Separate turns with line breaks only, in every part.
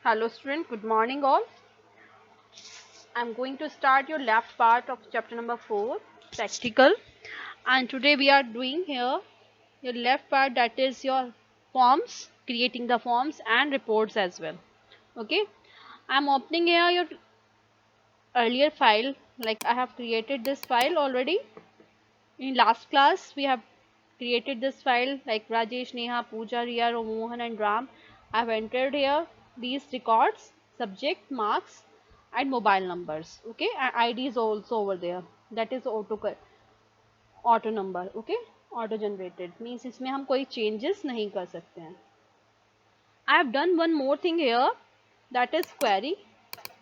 Hello student, good morning all. I'm going to start your left part of chapter number 4, practical. And today we are doing here your left part, that is your forms, creating the forms and reports as well. Okay, I'm opening here your earlier file, like I have created this file already. In last class we have created this file like Rajesh, Neha, Pooja, Riya, Mohan and Ram. I have entered here these records, subject, marks and mobile numbers. Okay, and ID is also over there, that is auto number. Okay, auto generated means इसमें हम कोई changes नहीं कर सकते हैं. I have done one more thing here, that is query.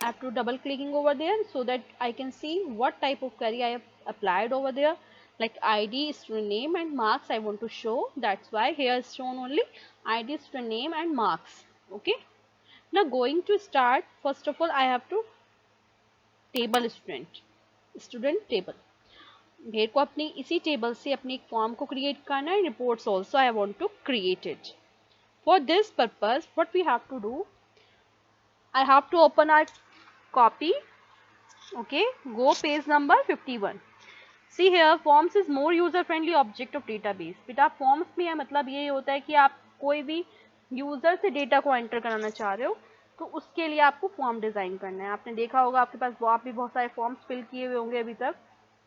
I have to double clicking over there so that I can see what type of query I have applied over there. Like ID, student name and marks I want to show. That's why here is shown only ID, student name and marks. Okay. Now going to start, first of all I have to table student table. मेरे को अपनी इसी table से अपनी एक form को create करना है. Reports also I want to create it. For this purpose, what we have to do, I have to open our copy. Okay, go page number 51. See here, forms is more user friendly object of database. बेटा forms में है मतलब ये होता है कि आप कोई भी यूजर से डेटा को एंटर कराना चाह रहे हो तो उसके लिए आपको फॉर्म डिजाइन करना है. आपने देखा होगा आपके पास आप भी बहुत सारे फॉर्म्स फिल किए हुए होंगे अभी तक,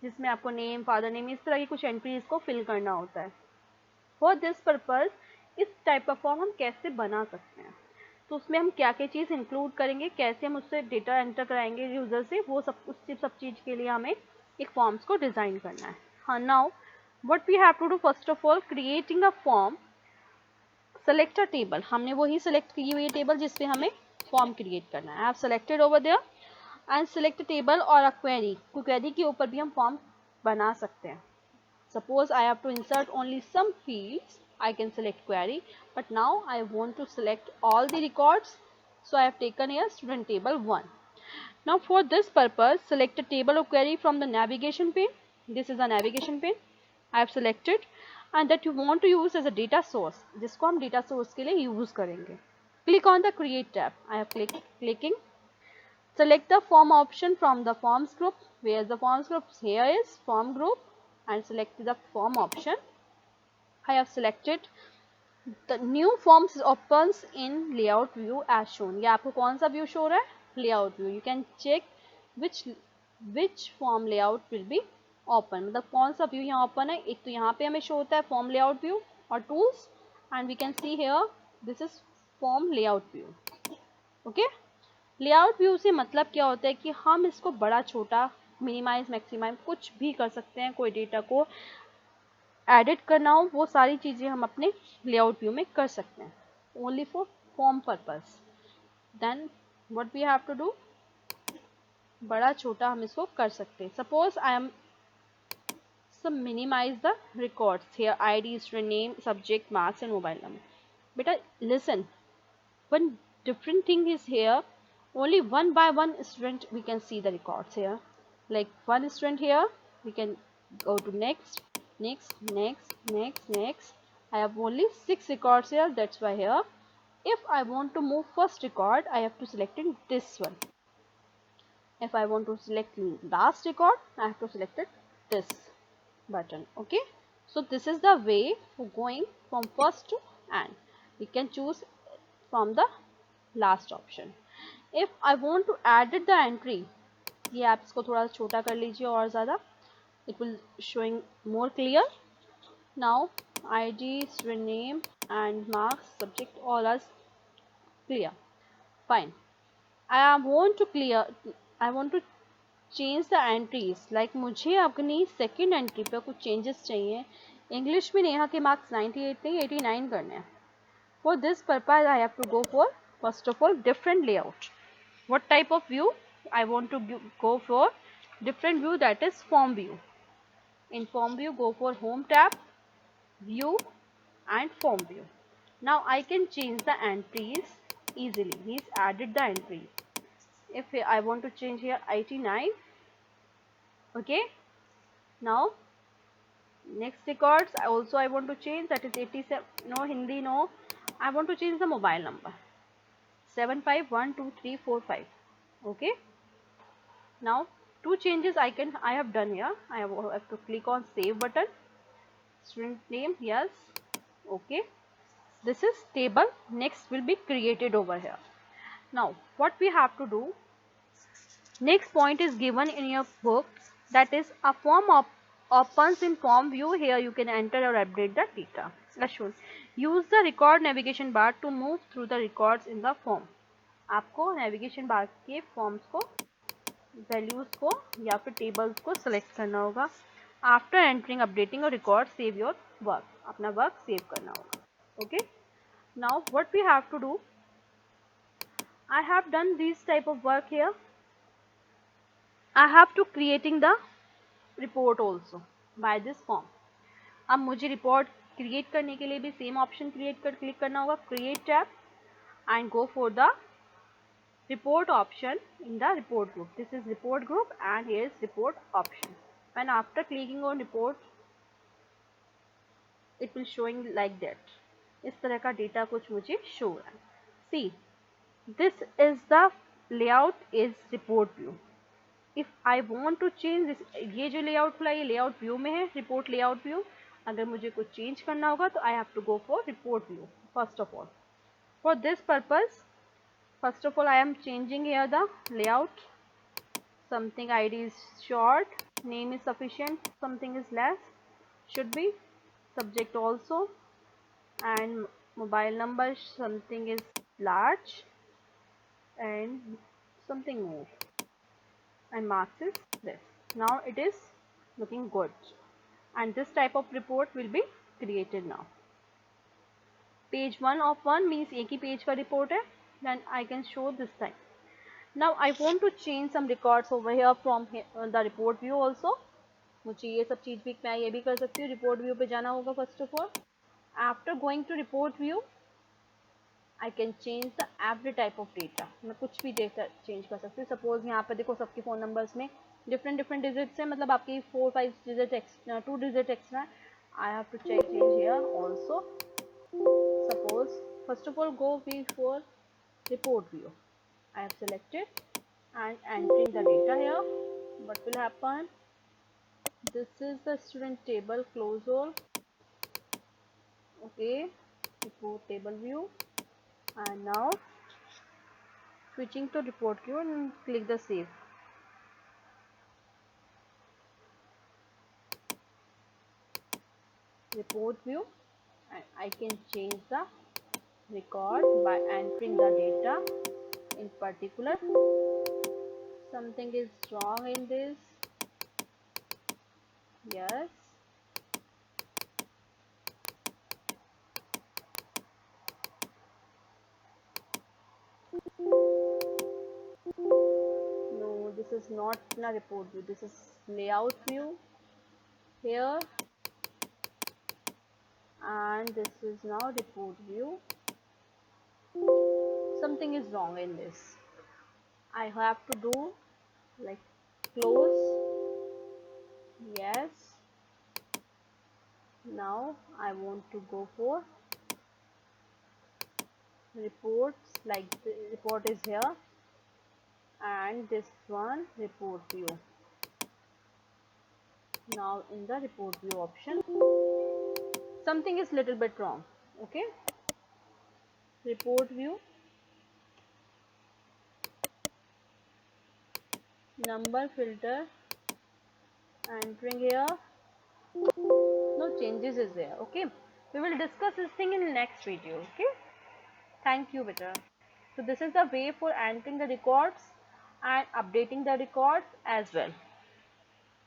जिसमें आपको नेम, फादर नेम, इस तरह की कुछ एंट्रीज को फिल करना होता है. फॉर दिस पर्पज इस टाइप का फॉर्म हम कैसे बना सकते हैं, तो उसमें हम क्या क्या चीज़ इंक्लूड करेंगे, कैसे हम उससे डेटा एंटर कराएंगे यूज़र से, वो सब चीज़ के लिए हमें एक फॉर्म्स को डिज़ाइन करना है. हाँ, now what we have to do, first of all creating a form, select a table. हमने वही सेलेक्ट की हुई टेबल जिसपे हमें फॉर्म क्रिएट करना है. I have selected over there and select table और अ क्वेरी. क्वेरी के ऊपर भी हम फॉर्म बना सकते हैं. Suppose I have to insert only some fields, I can select query, but now I want to select all the records, so I have taken here student table 1. Now for this purpose, select a table or query from the navigation pane. This is a navigation pane. I have selected and that you want to use as a data source, जिसको हम data source के लिए use करेंगे. Click on the create tab. I have clicking. Select the form option from the forms group. Where the forms group, here is form group, and select the form option. I have selected. The new forms opens in layout view as shown. ये आपको कौन सा view show रहा है? Layout view. You can check which form layout will be open. मतलब कौन सा view यहाँ open है. एक तो यहाँ पे हमें show होता है form layout view और tools, and we can see here this is form layout view. Okay. Layout view से मतलब क्या होता है कि हम इसको बड़ा छोटा, मिनिमाइज, मैक्सिमाइज कुछ भी कर सकते हैं. कोई डेटा को एडिट करना हो वो सारी चीज़ें हम अपने लेआउट व्यू में कर सकते हैं. Only for form purpose. Then what we have to do, बड़ा छोटा हम इसको कर सकते हैं. सपोज आई एम सब minimise the records here, ID, student name, subject, marks and mobile number. बेटा listen, one different thing is here, only one by one student we can see the records here. Like one student here, we can go to next, next. I have only 6 records here, that's why here if I want to move first record I have to select in this one. If I want to select last record I have to select it this button. Okay, so this is the way for going from first to end. We can choose from the last option. If I want to edit the entry, ये आप इसको थोड़ा छोटा कर लीजिए और ज़्यादा, it will showing more clear. Now ID, student name and marks, subject all are clear. Fine. I want to change the entries. Like मुझे अपनी second entry पे कुछ changes चाहिए. इंग्लिश में नेहा के मार्क्स 98 नहीं 89 करने हैं. For this purpose I have to go for first of all different layout. What type of view I want to go for? Different view, that is form view. In form view go for home tab, view and form view. Now I can change the entries easily. He's added the entries. If I want to change here 89, okay. Now next records also I want to change, that is 87. No Hindi, no. I want to change the mobile number. 7 5 1 2 3 4 5. Okay, now two changes I have done here. I have to click on save button. Student name, yes. Okay, this is table. Next will be created over here. Now what we have to do, next point is given in your book, that is a form opens in form view. Here you can enter or update the data. Ashwin, use the record navigation bar to move through the records in the form. आपको navigation bar के forms को, values को या फिर tables को select करना होगा. After entering, updating or record, save your work. अपना work save करना होगा. Okay. Now what we have to do, I have done this type of work here. I have to creating the report also by this form. अब मुझे report create करने के लिए भी same option create कर click करना होगा, create tab and go for the report option in the report group. This is report group and here is report option. And after clicking on report, it will showing like that. इस तरह का data कुछ मुझे show हो रहा है. See, this is the layout is report view. If I want to change this, ये जो layout खुला ये layout view में है, report layout view. अगर मुझे कुछ change करना होगा तो I have to go for report view first of all. For this purpose, first of all I am changing here the layout. Something ID is short, name is sufficient, something is less, should be subject also, and mobile number something is large and something more, and marks is this. Now it is looking good and this type of report will be created now. Page 1 of 1 means एक ही page का report है. Then I can show this time. Now I want to change some records over here from the report view also. मुझे ये सब चीज़ भी मैं ये भी कर सकती हूँ. report view पे जाना होगा first of all. After going to report view, I can change the every type of data. मैं कुछ भी डेटा चेंज कर सकती हूँ. सपोज यहाँ पे देखो सबके फ़ोन नंबर्स में डिफरेंट डिजिट्स हैं, मतलब आपकी 4-5 digit 2 digit extra. I have to change here also. Suppose first of all go for report view. I have selected and entering the data here. What will happen? This is the student table, close all. Okay, report table view, and now switching to report view and click the save. Report view, and I can change the record by entering the data. In particular, something is wrong in this. Yes. No, this is not a report view. This is layout view here, and this is now report view. Something is wrong in this. I have to do like close. Yes. Now I want to go for reports, like the report is here and this one report view. Now in the report view option, something is little bit wrong. Okay, report view, number filter, entering here, no changes is there. Okay, we will discuss this thing in the next video. Okay, thank you beta. So this is the way for entering the records and updating the records as well.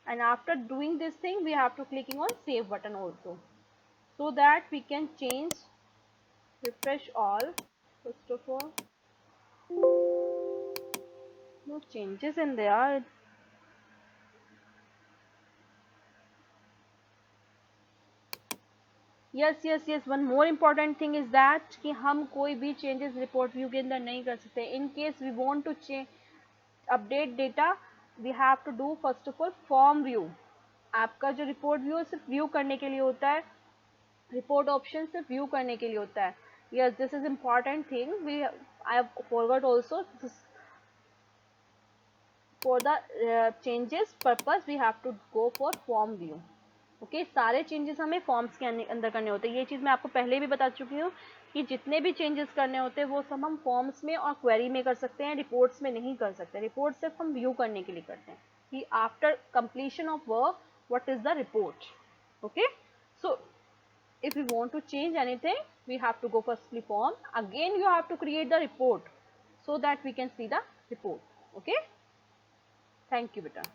And after doing this thing, we have to clicking on save button also, so that we can change, refresh all. First of all, no changes in there. Yes, one more important thing is that कि हम कोई भी changes report view के अंदर नहीं कर सकते. In case we want to change, update data, we have to do first of all form view. आपका जो report view सिर्फ view करने के लिए होता है, report option सिर्फ view करने के लिए होता है. Yes, this is important thing. We I have forgot also, for the changes purpose we have to go for form view. Okay सारे चेंजेस हमें फॉर्म्स के अंदर करने होते हैं. ये चीज़ मैं आपको पहले भी बता चुकी हूँ कि जितने भी चेंजेस करने होते हैं वो सब हम फॉर्म्स में और क्वेरी में कर सकते हैं, रिपोर्ट्स में नहीं कर सकते. रिपोर्ट सिर्फ हम व्यू करने के लिए करते हैं कि after completion of work what is the report. Okay so if we want to change anything we have to go firstly form, again you have to create the report so that we can see the report. Okay, thank you beta.